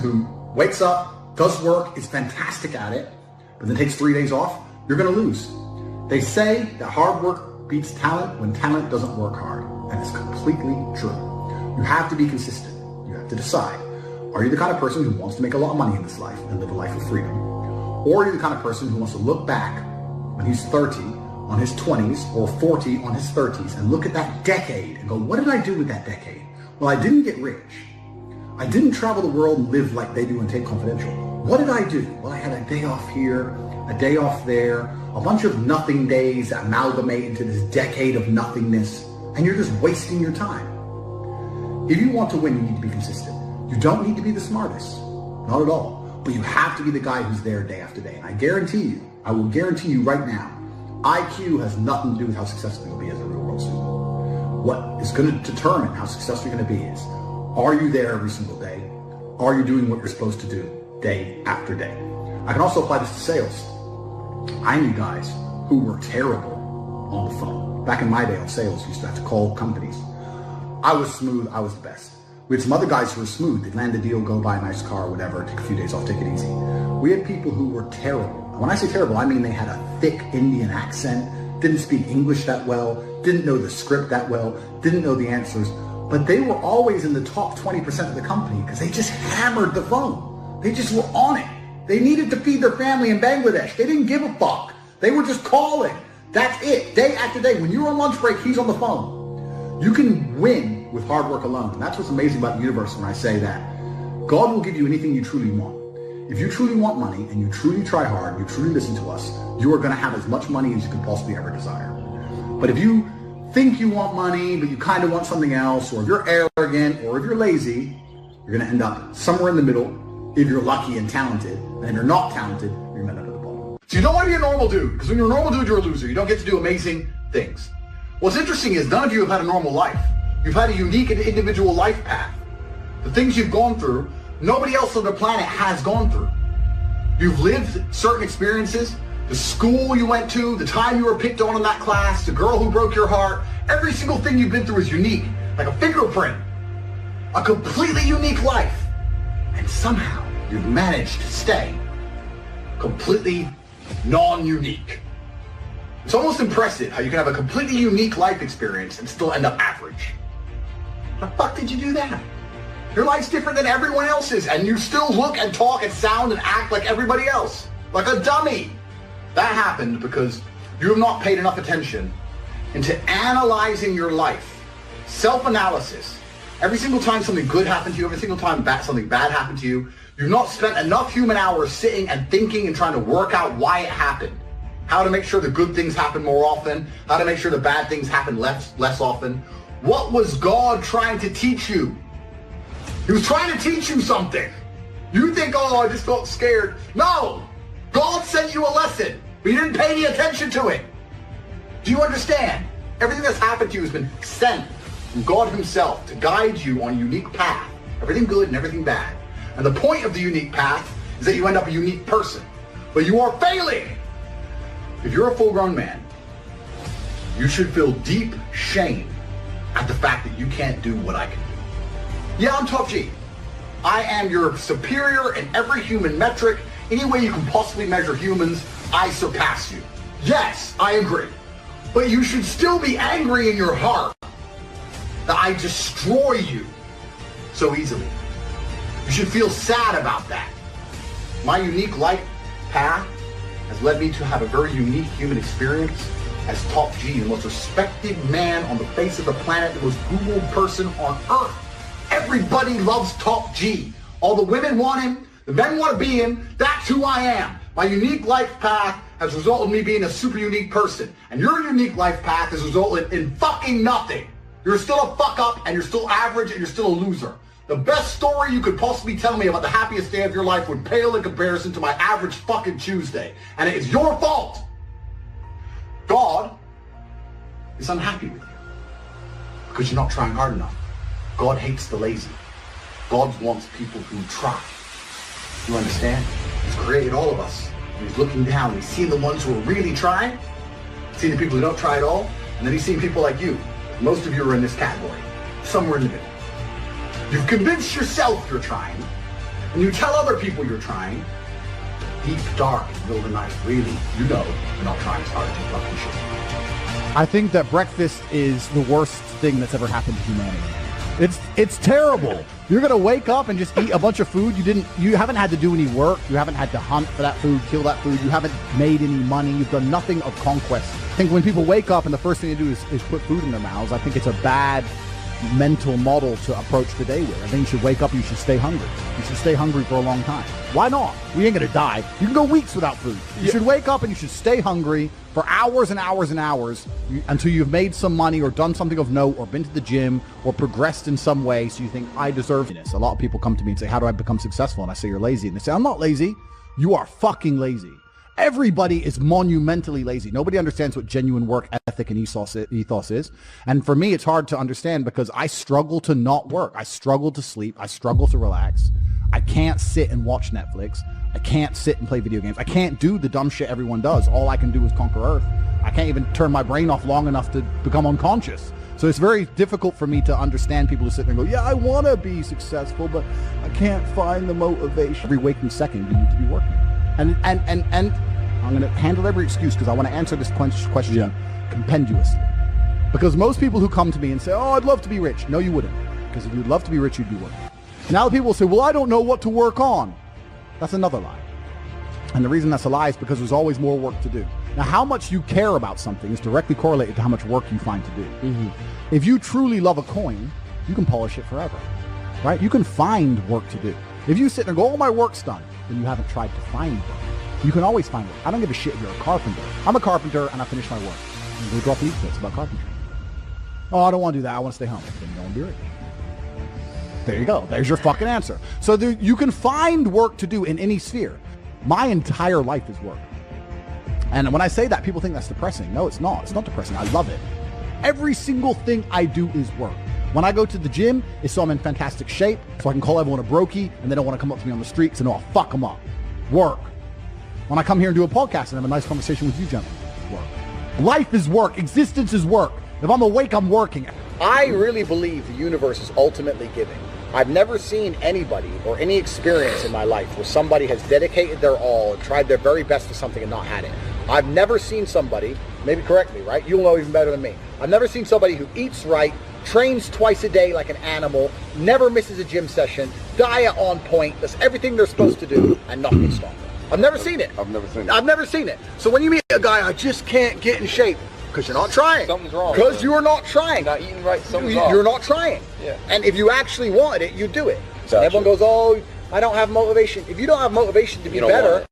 who wakes up, does work, is fantastic at it, but then takes 3 days off, you're going to lose. They say that hard work beats talent when talent doesn't work hard. And it's completely true. You have to be consistent. You have to decide. Are you the kind of person who wants to make a lot of money in this life and live a life of freedom? Or are you the kind of person who wants to look back when he's 30 on his 20s or 40 on his 30s and look at that decade and go, what did I do with that decade? Well, I didn't get rich. I didn't travel the world and live like they do in Tape Confidential. What did I do? Well, I had a day off here, a day off there, a bunch of nothing days that amalgamate into this decade of nothingness, and you're just wasting your time. If you want to win, you need to be consistent. You don't need to be the smartest, not at all, but you have to be the guy who's there day after day. And I guarantee you, I will guarantee you right now, IQ has nothing to do with how successful you'll be as a real world student. What is going to determine how successful you're going to be is, are you there every single day? Are you doing what you're supposed to do day after day? I can also apply this to sales. I knew guys who were terrible on the phone. Back in my day on sales, you used to have to call companies. I was smooth, I was the best. We had some other guys who were smooth. They'd land a deal, go buy a nice car, whatever, take a few days off, take it easy. We had people who were terrible. When I say terrible, I mean they had a thick Indian accent, didn't speak English that well, didn't know the script that well, didn't know the answers, but they were always in the top 20% of the company because they just hammered the phone. They just were on it. They needed to feed their family in Bangladesh. They didn't give a fuck. They were just calling. That's it. Day after day. When you're on lunch break, he's on the phone. You can win with hard work alone. And that's what's amazing about the universe when I say that. God will give you anything you truly want. If you truly want money and you truly try hard, you truly listen to us, you are going to have as much money as you can possibly ever desire. But if you think you want money, but you kind of want something else, or if you're arrogant, or if you're lazy, you're going to end up somewhere in the middle if you're lucky and talented. And if you're not talented, you're going to end up at the bottom. So you don't want to be a normal dude, because when you're a normal dude, you're a loser. You don't get to do amazing things. What's interesting is none of you have had a normal life. You've had a unique and individual life path. The things you've gone through, nobody else on the planet has gone through. You've lived certain experiences, the school you went to, the time you were picked on in that class, the girl who broke your heart. Every single thing you've been through is unique, like a fingerprint. A completely unique life. And somehow you've managed to stay completely non-unique. It's almost impressive how you can have a completely unique life experience and still end up average. How the fuck did you do that? Your life's different than everyone else's, and you still look and talk and sound and act like everybody else. Like a dummy. That happened because you have not paid enough attention into analyzing your life. Self-analysis. Every single time something good happened to you, every single time something bad happened to you, you've not spent enough human hours sitting and thinking and trying to work out why it happened. How to make sure the good things happen more often. How to make sure the bad things happen less often. What was God trying to teach you? He was trying to teach you something. You think, oh, I just felt scared. No! God sent you a lesson, but you didn't pay any attention to it. Do you understand? Everything that's happened to you has been sent from God himself to guide you on a unique path. Everything good and everything bad. And the point of the unique path is that you end up a unique person. But you are failing. If you're a full-grown man, you should feel deep shame at the fact that you can't do what I can do. Yeah, I'm Top G. I am your superior in every human metric. Any way you can possibly measure humans, I surpass you. Yes, I agree. But you should still be angry in your heart that I destroy you so easily. You should feel sad about that. My unique life path has led me to have a very unique human experience as Top G, the most respected man on the face of the planet, the most Googled person on earth. Everybody loves Top G. All the women want him, the men want to be him. That's who I am. My unique life path has resulted in me being a super unique person. And your unique life path has resulted in fucking nothing. You're still a fuck up, and you're still average, and you're still a loser. The best story you could possibly tell me about the happiest day of your life would pale in comparison to my average fucking Tuesday. And it is your fault. God is unhappy with you because you're not trying hard enough. God hates the lazy. God wants people who try. You understand? He's created all of us. And he's looking down. He's seeing the ones who are really trying, seeing the people who don't try at all, and then he's seeing people like you. Most of you are in this category, somewhere in the middle. You've convinced yourself you're trying, and you tell other people you're trying, deep, dark, middle of the night, really, you know you're not trying as hard as you fucking should. I think that breakfast is the worst thing that's ever happened to humanity. It's terrible. You're gonna wake up and just eat a bunch of food. You haven't had to do any work. You haven't had to hunt for that food, kill that food. You haven't made any money. You've done nothing of conquest. I think when people wake up and the first thing they do is put food in their mouths, I think it's a bad mental model to approach the day with. I think you should wake up and you should stay hungry. You should stay hungry for a long time. Why not? We ain't gonna die. You can go weeks without food. You should wake up and you should stay hungry for hours and hours and hours until you've made some money or done something of note or been to the gym or progressed in some way so you think, I deserve this. A lot of people come to me and say, how do I become successful? And I say, you're lazy. And they say, I'm not lazy. You are fucking lazy. Everybody is monumentally lazy. Nobody understands what genuine work ethic and ethos is. And for me, it's hard to understand because I struggle to not work. I struggle to sleep. I struggle to relax. I can't sit and watch Netflix. I can't sit and play video games. I can't do the dumb shit everyone does. All I can do is conquer Earth. I can't even turn my brain off long enough to become unconscious. So it's very difficult for me to understand people who sit there and go, yeah, I want to be successful, but I can't find the motivation. Every waking second, you need to be working. And I'm going to handle every excuse because I want to answer this question compendiously. Because most people who come to me and say, oh, I'd love to be rich. No, you wouldn't. Because if you'd love to be rich, you'd be working. Now the people will say, well, I don't know what to work on. That's another lie. And the reason that's a lie is because there's always more work to do. Now, how much you care about something is directly correlated to how much work you find to do. Mm-hmm. If you truly love a coin, you can polish it forever, right? You can find work to do. If you sit there and go, oh, my work's done, then you haven't tried to find work. You can always find work. I don't give a shit if you're a carpenter. I'm a carpenter and I finish my work. I'm going to drop leaf bits about carpentry. Oh, I don't want to do that. I want to stay home. Then you don't do it. There you go. There's your fucking answer. So you can find work to do in any sphere. My entire life is work. And when I say that, people think that's depressing. No, it's not. It's not depressing. I love it. Every single thing I do is work. When I go to the gym, it's so I'm in fantastic shape, so I can call everyone a brokey, and they don't want to come up to me on the street, so no, I'll fuck them up. Work. When I come here and do a podcast and have a nice conversation with you gentlemen, work. Life is work. Existence is work. If I'm awake, I'm working. I really believe the universe is ultimately giving. I've never seen anybody or any experience in my life where somebody has dedicated their all and tried their very best for something and not had it. I've never seen somebody, maybe correct me, right? You'll know even better than me. I've never seen somebody who eats right, trains twice a day like an animal, never misses a gym session, diet on point, does everything they're supposed to do, and not get stronger. I've never seen it. I've never seen it. So when you meet a guy, I just can't get in shape, because you're not trying. Something's wrong. Because you are not trying. You're not eating right, something's wrong. You're not trying. Yeah. And if you actually wanted it, you'd do it. So everyone goes, oh, I don't have motivation. If you don't have motivation to be better,